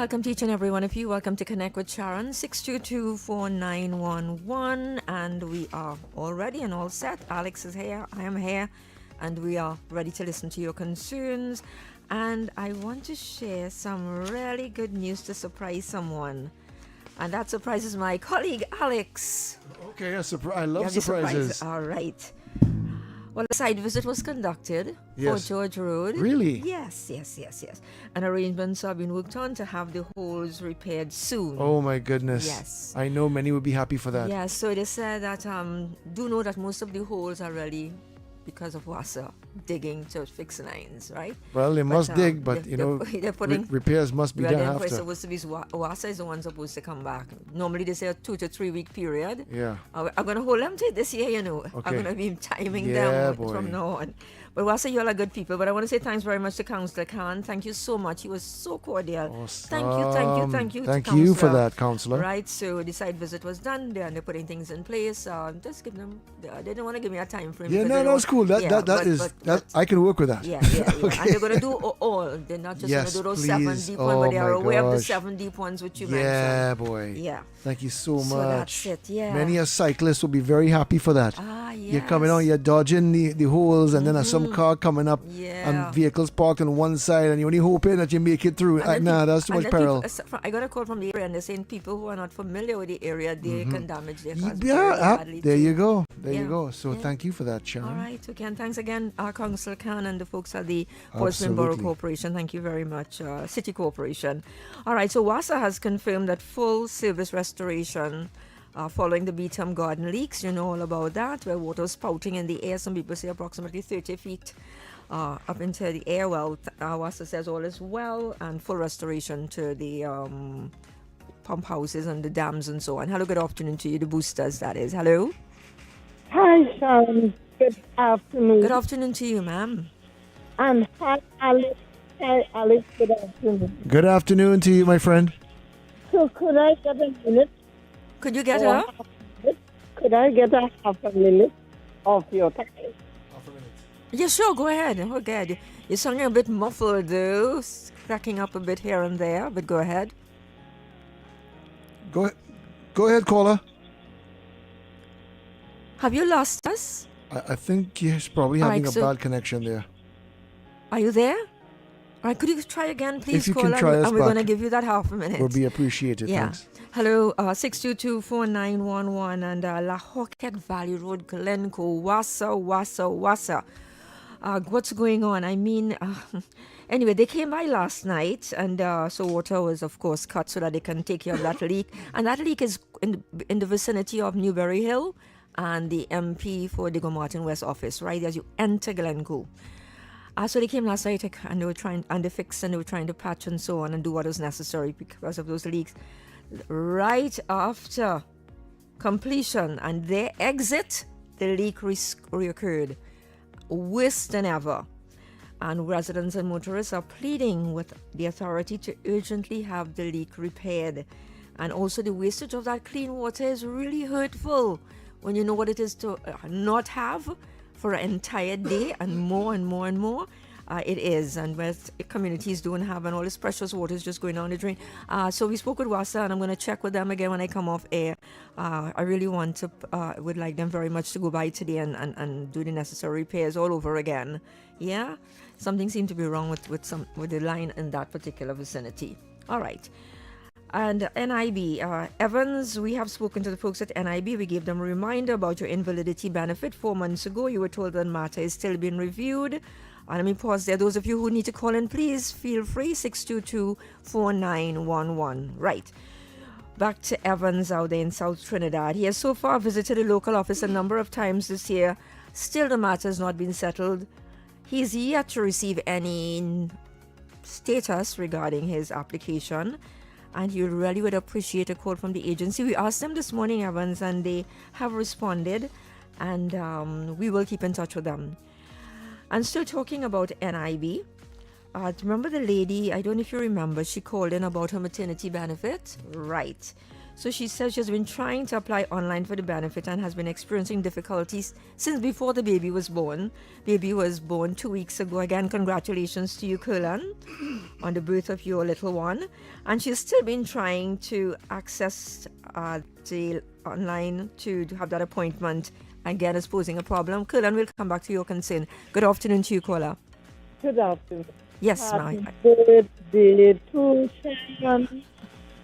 welcome to each and every one of you. Welcome to Connect with Sharon, 622-4911. And we are all ready and all set. Alex is here, I am here, and we are ready to listen to your concerns. And I want to share some really good news to surprise someone. And that surprises my colleague, Alex. Okay, I love surprises. All right. Well, a site visit was conducted for George Road. Really? Yes. And arrangements are being worked on to have the holes repaired soon. Oh my goodness. Yes. I know many would be happy for that. Yes, so they said that, do know that most of the holes are really because of WASA digging to fix lines, right? Well, they must dig, but they're putting, repairs must be done after. Supposed to be WASA is the one supposed to come back. Normally they say a 2 to 3 week period. Yeah. I'm going to hold them to this year, Okay. I'm going to be timing them from now on. But WASA, you all are good people. But I want to say thanks very much to Councillor Khan. Thank you so much. He was so cordial. Awesome. Thank you. Thank you for that, Councillor. Right, so the site visit was done there and they're putting things in place. Just give them, they didn't want to give me a time frame. Yeah, no, it's cool. I can work with that. Yeah. Okay. And they're going to do all. They're not just going to do those 7 deep ones, but they are aware of the 7 deep ones which you mentioned. Yeah, boy. Yeah. Thank you so much. So that's it, yeah. Many a cyclist will be very happy for that. Yes. You're coming on, you're dodging the holes, and then there's some car coming up, and vehicles parked on one side, and you're only hoping that you make it through. That's too much peril. I got a call from the area, and they're saying people who are not familiar with the area, they can damage their cars. There you go. You go. So thank you for that, Sharon. All right, okay, and thanks again, Councillor Khan and the folks at the Portsmouth Borough Corporation. Thank you very much, City Corporation. All right, so WASA has confirmed that full service restoration following the Beetham Garden leaks. You know all about that, where water was spouting in the air. Some people say approximately 30 feet up into the air. Well, WASA says all is well, and full restoration to the pump houses and the dams and so on. Hello, good afternoon to you, the boosters, that is. Hello. Hi, Sharon. Good afternoon. Good afternoon to you, ma'am. And hi, Alex. Hi, Alex. Good afternoon. Good afternoon to you, my friend. So could I get a minute? Could you get her? Could I get a half a minute of your time? Half a minute. Yeah, sure. Go ahead. You're sounding a bit muffled, though. Cracking up a bit here and there, but go ahead. Go ahead, caller. Have you lost us? I think he's probably having a bad connection there. Are you there? All right, could you try again, please, if you caller? Can try us and we're going to give you that half a minute. Would be appreciated. Yeah. Thanks. Hello, 622-4911 and La Hawkett Valley Road, Glencoe, Wassa. What's going on? I mean, anyway, they came by last night, and so water was, of course, cut so that they can take care of that leak. And that leak is in the vicinity of Newberry Hill and the MP for Diego Martin West office, right as you enter Glencoe. So they came last night and they were trying to patch and so on and do what was necessary because of those leaks. Right after completion and their exit, the leak reoccurred, worse than ever. And residents and motorists are pleading with the authority to urgently have the leak repaired. And also the wastage of that clean water is really hurtful when you know what it is to not have for an entire day and more. It is, and where communities don't have, and all this precious water is just going down the drain. So we spoke with WASA, and I'm going to check with them again when I come off air. I really would like them very much to go by today and do the necessary repairs all over again. Yeah, something seemed to be wrong with the line in that particular vicinity. All right. And NIB, Evans, we have spoken to the folks at NIB. We gave them a reminder about your invalidity benefit 4 months ago. You were told that matter is still being reviewed. Let me pause there. Those of you who need to call in, please feel free, 622-4911. Right. Back to Evans out there in South Trinidad. He has so far visited the local office a number of times this year. Still the matter has not been settled. He's yet to receive any status regarding his application. And he really would appreciate a call from the agency. We asked them this morning, Evans, and they have responded. And we will keep in touch with them. And still talking about NIB, remember the lady, I don't know if you remember, she called in about her maternity benefit? Right. So she says she's been trying to apply online for the benefit and has been experiencing difficulties since before the baby was born. Baby was born 2 weeks ago. Again, congratulations to you, Kulan, on the birth of your little one. And she's still been trying to access the online to have that appointment. Again, is posing a problem. Kulan, we'll come back to your concern. Good afternoon to you, caller. Good afternoon. Yes, Happy ma'am. birthday to Sharon.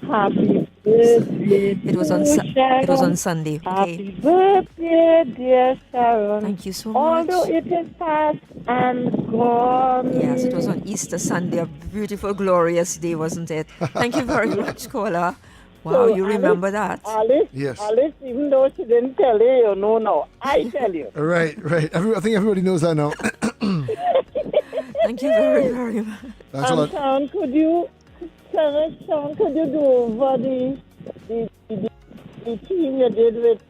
Happy birthday It was on to Sharon. it was on Sunday. Okay. Happy birthday, dear Sharon. Thank you so Although much. it is past and gone. Yes, it was on Easter Sunday, a beautiful, glorious day, wasn't it? Thank you very much, caller. Wow, So, you remember that? Alice, Yes. Alice, even though she didn't tell you, you know now. I tell you. Right. I think everybody knows that now. Thank you very, very much. Thanks a lot. Sharon, could you do over the team you did with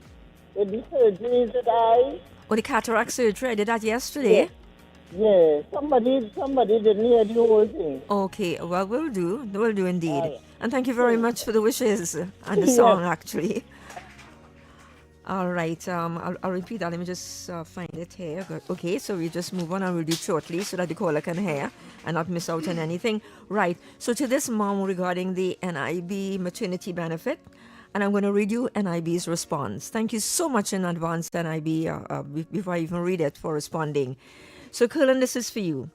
the surgeries that Oh, the cataract surgery, I did that yesterday. Yeah, somebody didn't hear the whole thing. Okay, well, we'll do indeed. All right. And thank you very much for the wishes and the song, actually. All right, I'll repeat that. Let me just find it here. Good. Okay, so we just move on and we'll do it shortly so that the caller can hear and not miss out on anything. Right, so to this mom regarding the NIB maternity benefit, and I'm going to read you NIB's response. Thank you so much in advance, NIB, before I even read it, for responding. So, Cullen, this is for you.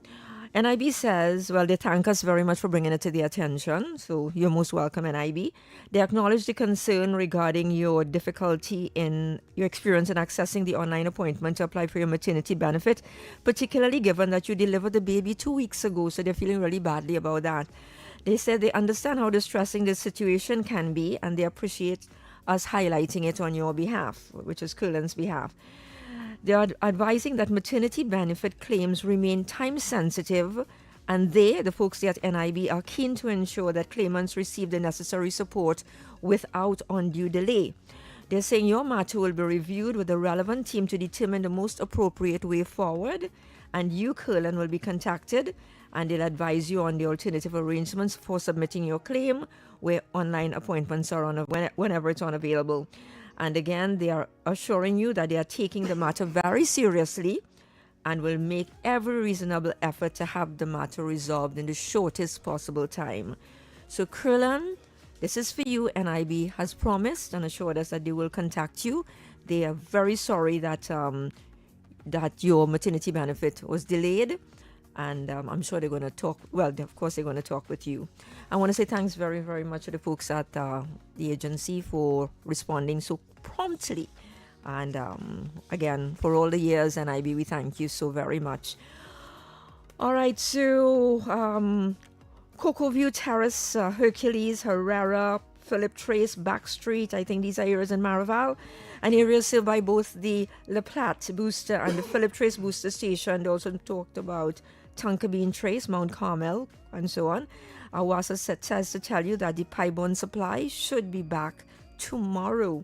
NIB says, well, they thank us very much for bringing it to their attention. So you're most welcome, NIB. They acknowledge the concern regarding your difficulty in your experience in accessing the online appointment to apply for your maternity benefit, particularly given that you delivered the baby 2 weeks ago. So they're feeling really badly about that. They said they understand how distressing this situation can be, and they appreciate us highlighting it on your behalf, which is Cullen's behalf. They are advising that maternity benefit claims remain time sensitive, and they, the folks at NIB, are keen to ensure that claimants receive the necessary support without undue delay. They're saying your matter will be reviewed with the relevant team to determine the most appropriate way forward, and you, Cullen, will be contacted, and they'll advise you on the alternative arrangements for submitting your claim, where online appointments are on whenever it's unavailable. And again, they are assuring you that they are taking the matter very seriously and will make every reasonable effort to have the matter resolved in the shortest possible time. So, Kurlan, this is for you. NIB has promised and assured us that they will contact you. They are very sorry that that your maternity benefit was delayed. And I'm sure they're going to talk. Well, of course, they're going to talk with you. I want to say thanks very, very much to the folks at the agency for responding so promptly. And again, for all the years, NIB, we thank you so very much. All right, so Cocoa View Terrace, Hercules, Herrera, Philip Trace, Backstreet, I think these are areas in Maraval. An area served by both the La Platte booster and the Philip Trace booster station. They also talked about Tonkabean Trace, Mount Carmel, and so on. Awasa says to tell you that the pipe-bond supply should be back tomorrow,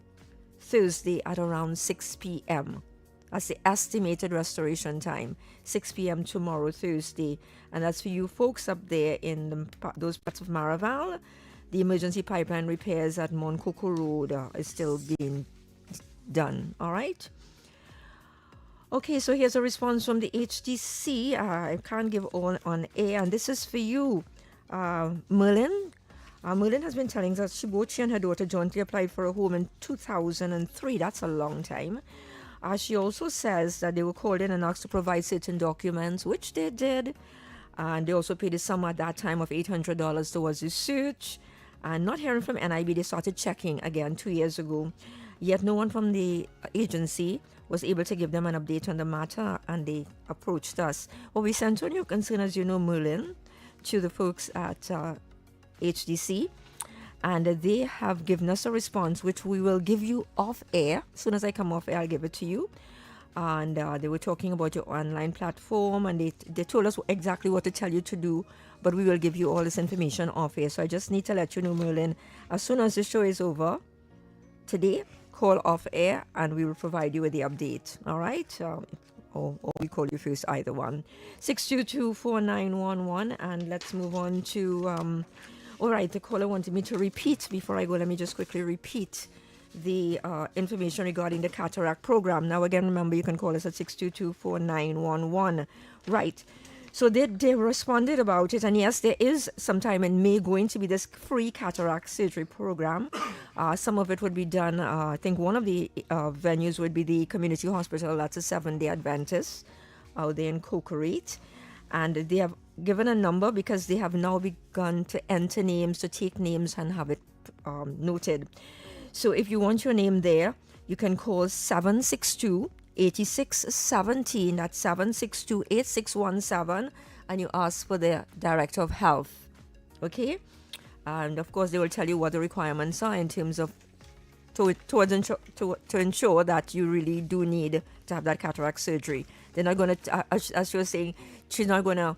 Thursday, at around 6 p.m. That's the estimated restoration time, 6 p.m. tomorrow, Thursday. And that's for you folks up there in those parts of Maraval. The emergency pipeline repairs at Mount Coco Road is still being done. All right. Okay, so here's a response from the HDC. I can't give all on air, and this is for you, Merlin. Merlin has been telling us she and her daughter jointly applied for a home in 2003. That's a long time. She also says that they were called in and asked to provide certain documents, which they did. And they also paid a sum at that time of $800 towards the search. And not hearing from NIB, they started checking again 2 years ago. Yet no one from the agency was able to give them an update on the matter, and they approached us. Well, we sent on your concern, as you know, Merlin, to the folks at HDC, and they have given us a response, which we will give you off air. As soon as I come off air, I'll give it to you. And they were talking about your online platform, and they told us exactly what to tell you to do, but we will give you all this information off air. So I just need to let you know, Merlin, as soon as the show is over today, call off air and we will provide you with the update. All right? Or we call you first, either one. 622-4911, and let's move on to All right, the caller wanted me to repeat. Before I go, let me just quickly repeat the information regarding the cataract program. Now, again, remember, you can call us at 622-4911. Right. So they responded about it, and yes, there is sometime in May going to be this free cataract surgery program. Some of it would be done, I think one of the venues would be the community hospital. That's a Seventh-day Adventist out there in Cocorate. And they have given a number because they have now begun to enter names, to take names and have it noted. So if you want your name there, you can call 762-8617. That's 762-8617, and you ask for the Director of Health. Okay? And of course, they will tell you what the requirements are in terms of to ensure that you really do need to have that cataract surgery. They're not going to, as she was saying, she's not going to,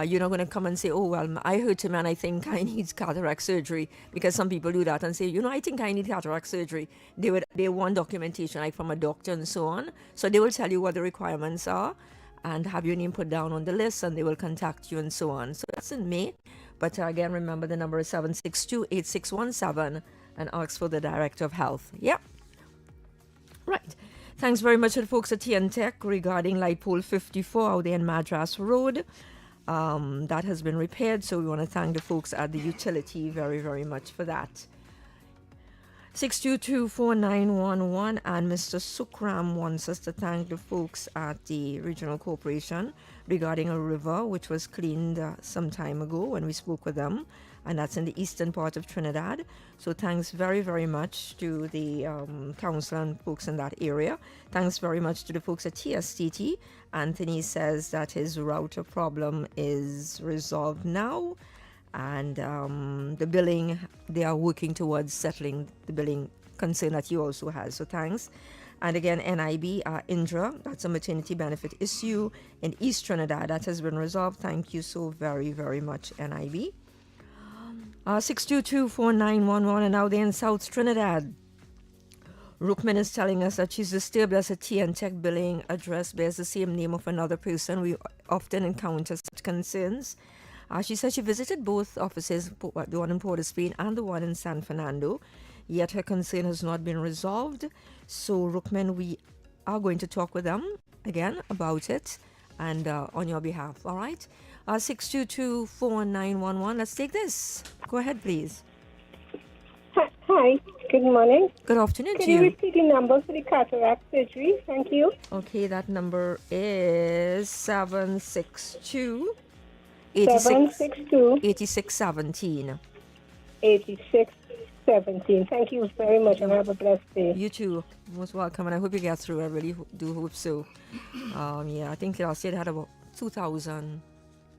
you're not going to come and say, oh, well, I hurt him and I think I need cataract surgery, because some people do that and say, I think I need cataract surgery. They want documentation like from a doctor and so on. So they will tell you what the requirements are and have your name put down on the list, and they will contact you and so on. So that's in May. But again, remember the number is 762-8617 and ask for the Director of Health. Yeah. Right. Thanks very much to the folks at TN Tech regarding light pole 54 out there in Madras Road. That has been repaired, so we want to thank the folks at the utility very, very much for that. 622-4911, and Mr. Sukram wants us to thank the folks at the Regional Corporation regarding a river which was cleaned some time ago when we spoke with them, and that's in the eastern part of Trinidad. So thanks very, very much to the council and folks in that area. Thanks very much to the folks at TSTT. Anthony says that his router problem is resolved now, and the billing, they are working towards settling the billing concern that he also has. So thanks. And again, NIB, Indra, that's a maternity benefit issue in East Trinidad. That has been resolved. Thank you so very, very much, NIB. 622-4911, and now they're in South Trinidad. Rukman is telling us that she's disturbed as a TN Tech billing address bears the same name of another person. We often encounter such concerns. She said she visited both offices, the one in Port of Spain and the one in San Fernando, yet her concern has not been resolved. So, Rukman, we are going to talk with them again about it and on your behalf, all right? 622-4911. Let's take this. Go ahead, please. Hi. Good morning. Good afternoon to Can you repeat the number for the cataract surgery? Thank you. Okay, that number is 762 762 8617. 8617. Thank you very much, and have a blessed day. You too. Most welcome, and I hope you get through. I really do hope so. I think last year they had about 2,000.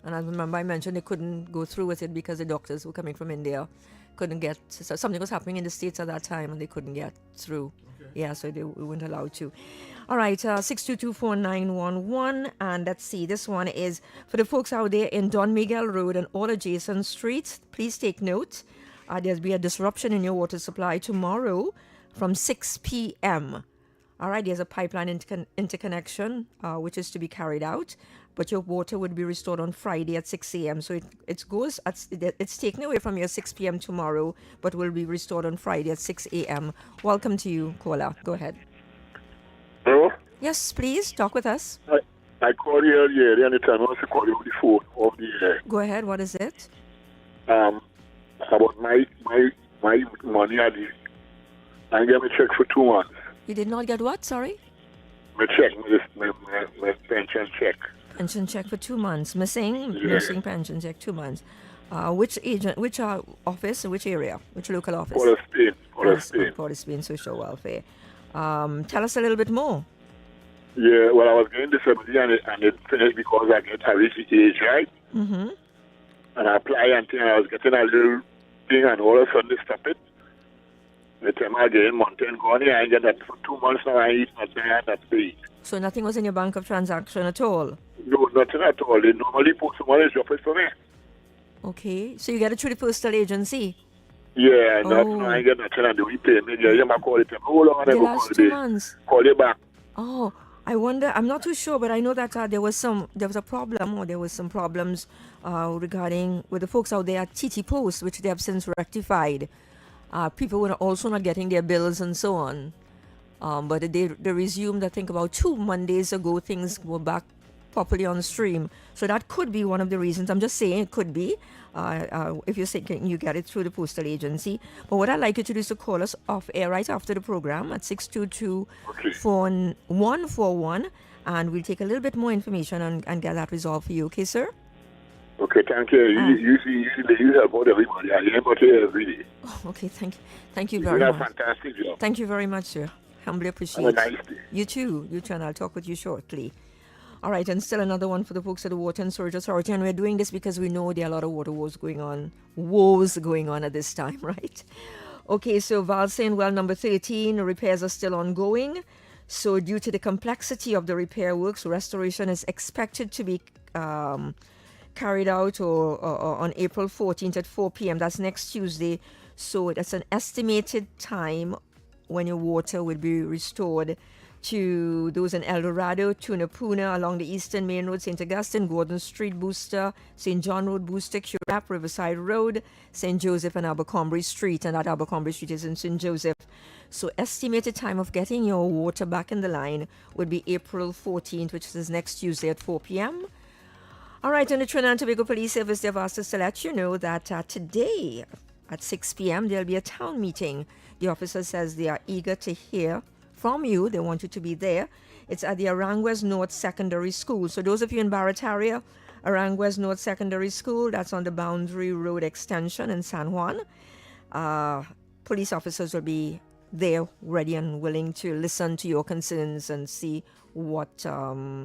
And I remember I mentioned they couldn't go through with it because the doctors were coming from India couldn't get, so something was happening in the States at that time and they couldn't get through. Okay. Yeah, so they weren't allowed to. All right, 622-4911, and let's see, this one is for the folks out there in Don Miguel Road and all adjacent streets. Please take note. There'll be a disruption in your water supply tomorrow from 6 p.m. All right, there's a pipeline interconnection which is to be carried out, but your water would be restored on Friday at 6 a.m. So it's taken away from you at 6 p.m. tomorrow, but will be restored on Friday at 6 a.m. Welcome to you, caller. Go ahead. Hello? Yes, please, talk with us. I called you earlier, anytime I want to call you on the phone of the... Go ahead, what is it? About my money at the... I get my check for 2 months. You did not get what, sorry? My check, my pension check. Pension check for 2 months. Missing pension check 2 months. Which office, which area, which local office? Port of Spain. Port of Spain Social Welfare. Tell us a little bit more. Yeah, well, I was getting disability and it finished because I reached the age, right? Mm-hmm. And I applied and I was getting a little thing and all of a sudden they stopped it. The time I get in mountain gone here, I get that for 2 months now, I eat nothing, I that paid. So nothing was in your bank of transaction at all? No, nothing at all. They normally put someone else drop it for me. Okay, so you get it through the postal agency? Yeah, I get nothing and they will pay me. Yeah, I call it. Hold on, I the go last call 2 it. months? Call you back. Oh, I wonder. I'm not too sure, but I know that there was a problem, or there was some problems regarding with the folks out there at TT Post, which they have since rectified. People were also not getting their bills and so on. But they resumed, I think, about 2 Mondays ago. Things were back properly on stream. So that could be one of the reasons. I'm just saying it could be. If you're thinking you get it through the postal agency. But what I'd like you to do is to call us off air right after the program at 622-4141, and we'll take a little bit more information and get that resolved for you. Okay, sir? Okay, thank you. Usually you help out everybody. I hear about you every day. Oh, okay, thank you You very do a much. fantastic job. Thank you very much, sir. Humbly appreciate Have a nice day. You too, and I'll talk with you shortly. All right, and still another one for the folks at the Water and Storage Authority, and we're doing this because we know there are a lot of water woes going on at this time, right? Okay, so Val saying, well, number 13, repairs are still ongoing. So due to the complexity of the repair works, restoration is expected to be carried out or on April 14th at 4 p.m. That's next Tuesday. So that's an estimated time when your water will be restored to those in El Dorado, Tunapuna, along the Eastern Main Road, St. Augustine, Gordon Street, Booster, St. John Road, Booster, Currap, Riverside Road, St. Joseph, and Abercrombie Street. And that Abercrombie Street is in St. Joseph. So estimated time of getting your water back in the line would be April 14th, which is next Tuesday at 4 p.m. All right, and the Trinidad and Tobago Police Service, they've asked us to let you know that today at 6 p.m. there'll be a town meeting. The officer says they are eager to hear from you. They want you to be there. It's at the Aranguez North Secondary School. So those of you in Barataria, Aranguez North Secondary School, that's on the Boundary Road Extension in San Juan. Police officers will be there ready and willing to listen to your concerns and see what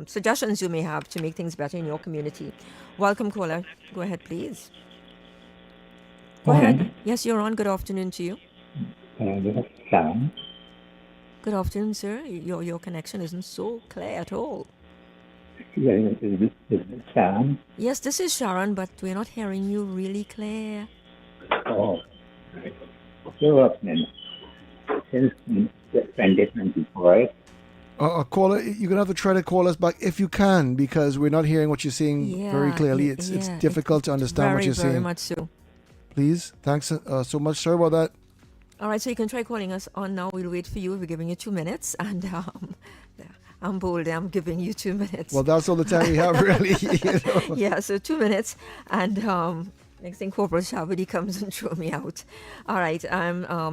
suggestions you may have to make things better in your community. Welcome, caller. Go ahead, please. Go ahead. Yes, you're on. Good afternoon to you. This is Sharon. Good afternoon, sir. Your connection isn't so clear at all. Yeah, is this Sharon? Yes, this is Sharon, but we're not hearing you really clear. Oh, right. So, since 2024, right? Caller, you're going to have to try to call us back if you can, because we're not hearing what you're saying very clearly. It's difficult to understand what you're saying. Very much so. Please. Thanks so much. Sorry about that. All right, so you can try calling us on now. We'll wait for you. We're giving you 2 minutes, and I'm bold. I'm giving you 2 minutes. Well, that's all the time we have, really. You know? Yeah, so 2 minutes, and next thing Corporal Shabadi comes and throw me out. All right.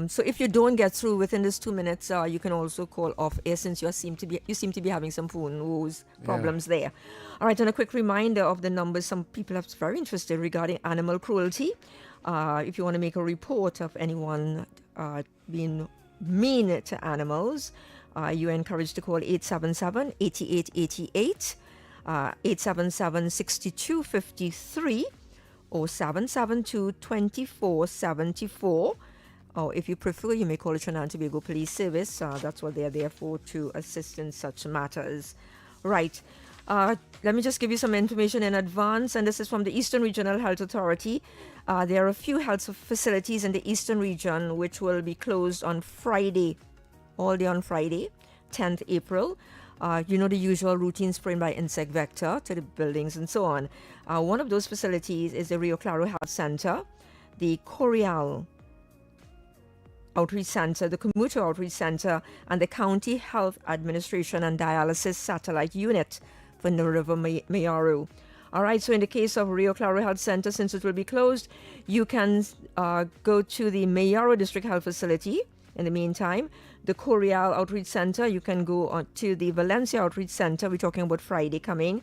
So if you don't get through within this 2 minutes, you can also call off air, since you seem to be having some phone woes problems there. All right, and a quick reminder of the numbers. Some people are very interested regarding animal cruelty. If you want to make a report of anyone being mean to animals, you're encouraged to call 877-8888, 877-6253, or 772-2474. Or if you prefer, you may call the Trinidad and Tobago Police Service. That's what they're there for, to assist in such matters. Right. Let me just give you some information in advance, and this is from the Eastern Regional Health Authority. There are a few health facilities in the Eastern region which will be closed on Friday, all day on Friday, 10th April. You know, the usual routine spraying by insect vector to the buildings and so on. One of those facilities is the Rio Claro Health Center, the Corial Outreach Center, the Commuter Outreach Center, and the County Health Administration and Dialysis Satellite Unit for the River Mayaro. All right, so in the case of Rio Claro Health Center, since it will be closed, you can go to the Mayaro District Health Facility. In the meantime, the Corial Outreach Center, you can go on to the Valencia Outreach Center. We're talking about Friday coming.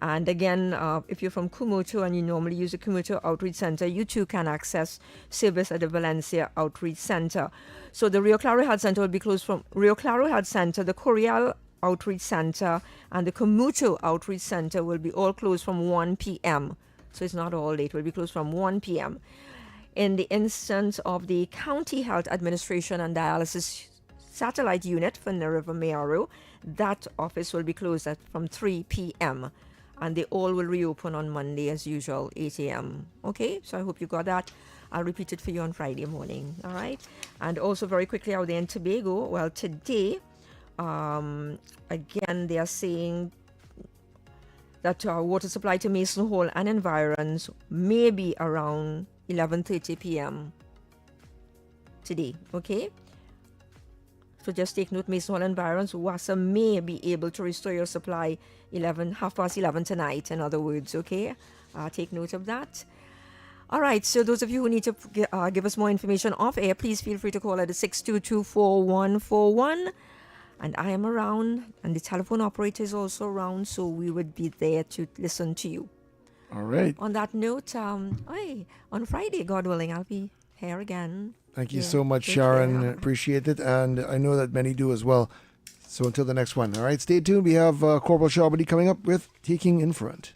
And again, if you're from Kumutu and you normally use the Kumutu Outreach Center, you too can access service at the Valencia Outreach Center. So the Rio Claro Health Center will be closed from Rio Claro Health Center, the Corial Outreach Center, and the Kumutu Outreach Center will be all closed from 1 p.m. So it's not all late. It will be closed from 1 p.m. In the instance of the County Health Administration and Dialysis Satellite Unit for River Mayaro, that office will be closed from 3 p.m. and they all will reopen on Monday as usual, 8 a.m. Okay, so I hope you got that. I'll repeat it for you on Friday morning, all right? And also very quickly out there in Tobago, well, today Again, they are saying that water supply to Mason Hall and environs may be around 11:30 p.m. today. Okay, so just take note, Mason Hall environs, WASA may be able to restore your supply 11:30 tonight, in other words. Okay, take note of that. All right, so those of you who need to give us more information off air, please feel free to call at 622-4141. And I am around, and the telephone operator is also around, so we would be there to listen to you. All right. On that note, on Friday, God willing, I'll be here again. Thank you so much, Sharon. Appreciate it, and I know that many do as well. So until the next one, all right, stay tuned. We have Corporal Shabadi coming up with Taking in Front.